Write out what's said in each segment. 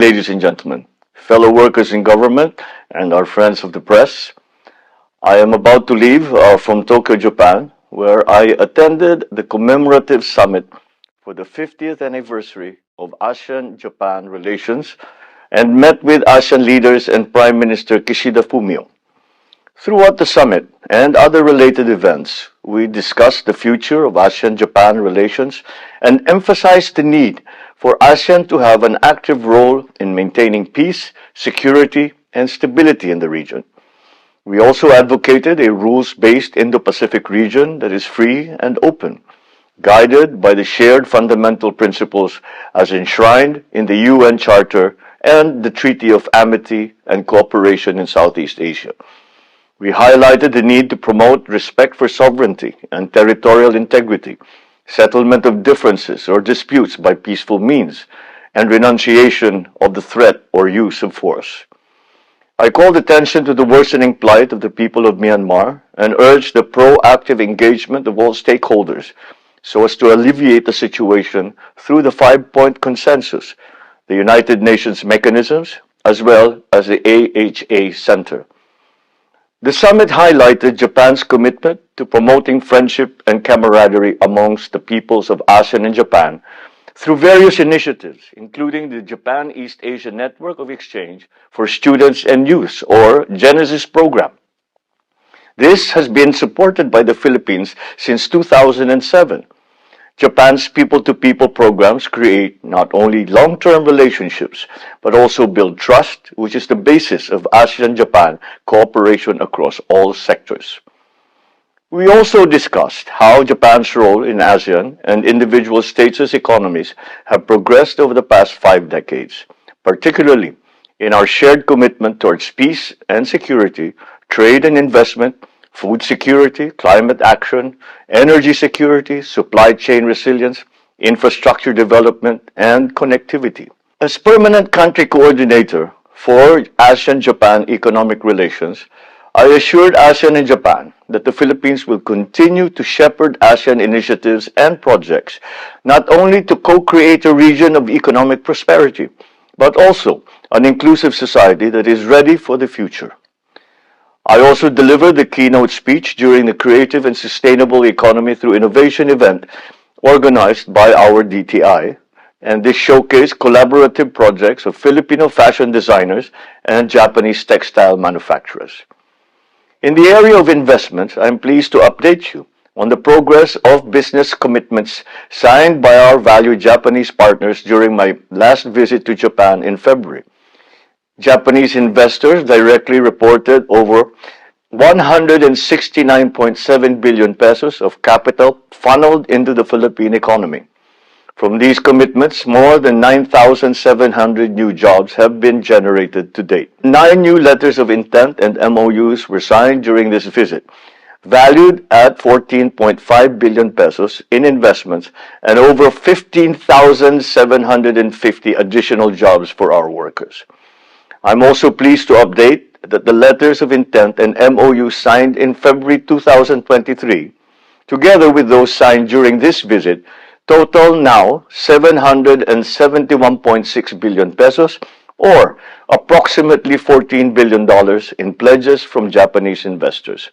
Ladies and gentlemen, fellow workers in government, and our friends of the press, I am about to leave from Tokyo, Japan, where I attended the commemorative summit for the 50th anniversary of ASEAN-Japan relations and met with ASEAN leaders and Prime Minister Kishida Fumio. Throughout the summit and other related events, we discussed the future of ASEAN-Japan relations and emphasized the need for ASEAN to have an active role in maintaining peace, security, and stability in the region. We also advocated a rules-based Indo-Pacific region that is free and open, guided by the shared fundamental principles as enshrined in the UN Charter and the Treaty of Amity and Cooperation in Southeast Asia. We highlighted the need to promote respect for sovereignty and territorial integrity, settlement of differences or disputes by peaceful means, and renunciation of the threat or use of force. I called attention to the worsening plight of the people of Myanmar and urged the proactive engagement of all stakeholders so as to alleviate the situation through the 5-point consensus, the United Nations mechanisms, as well as the AHA Center. The summit highlighted Japan's commitment to promoting friendship and camaraderie amongst the peoples of ASEAN and Japan through various initiatives, including the Japan East Asia Network of Exchange for Students and Youth, or Genesis program. This has been supported by the Philippines since 2007. Japan's people-to-people programs create not only long-term relationships, but also build trust, which is the basis of ASEAN-Japan cooperation across all sectors. We also discussed how Japan's role in ASEAN and individual states' economies have progressed over the past 5 decades, particularly in our shared commitment towards peace and security, trade and investment, food security, climate action, energy security, supply chain resilience, infrastructure development, and connectivity. As permanent country coordinator for ASEAN-Japan economic relations, I assured ASEAN and Japan that the Philippines will continue to shepherd ASEAN initiatives and projects, not only to co-create a region of economic prosperity, but also an inclusive society that is ready for the future. I also delivered the keynote speech during the Creative and Sustainable Economy Through Innovation event organized by our DTI, and this showcased collaborative projects of Filipino fashion designers and Japanese textile manufacturers. In the area of investments, I am pleased to update you on the progress of business commitments signed by our valued Japanese partners during my last visit to Japan in February. Japanese investors directly reported over 169.7 billion pesos of capital funneled into the Philippine economy. From these commitments, more than 9,700 new jobs have been generated to date. 9 new letters of intent and MOUs were signed during this visit, valued at 14.5 billion pesos in investments and over 15,750 additional jobs for our workers. I'm also pleased to update that the letters of intent and MOU signed in February 2023, together with those signed during this visit, total now 771.6 billion pesos, or approximately $14 billion in pledges from Japanese investors.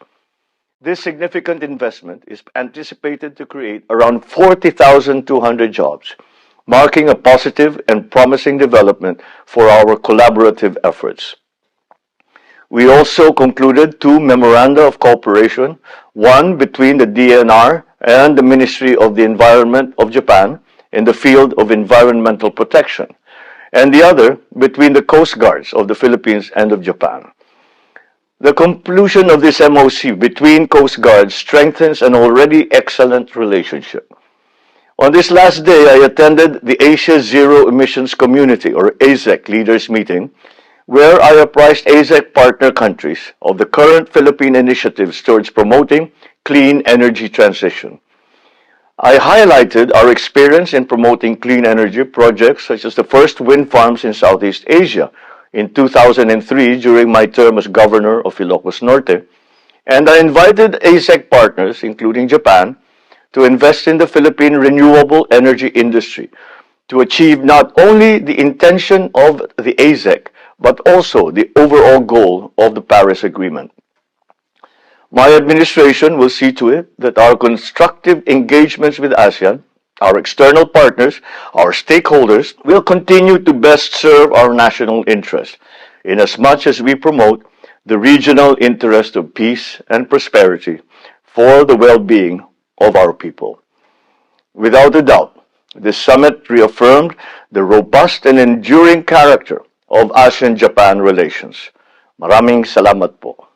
This significant investment is anticipated to create around 40,200 jobs, marking a positive and promising development for our collaborative efforts. We also concluded 2 memoranda of cooperation, one between the DNR and the Ministry of the Environment of Japan in the field of environmental protection, and the other between the Coast Guards of the Philippines and of Japan. The conclusion of this MOC between Coast Guards strengthens an already excellent relationship. On this last day, I attended the Asia Zero Emissions Community, or AZEC, leaders meeting, where I apprised AZEC partner countries of the current Philippine initiatives towards promoting clean energy transition. I highlighted our experience in promoting clean energy projects such as the first wind farms in Southeast Asia in 2003 during my term as governor of Ilocos Norte, and I invited AZEC partners, including Japan, to invest in the Philippine renewable energy industry, to achieve not only the intention of the ASEC, but also the overall goal of the Paris Agreement. My administration will see to it that our constructive engagements with ASEAN, our external partners, our stakeholders, will continue to best serve our national interest, inasmuch as we promote the regional interest of peace and prosperity for the well-being of our people. Without a doubt, this summit reaffirmed the robust and enduring character of ASEAN-Japan relations. Maraming salamat po.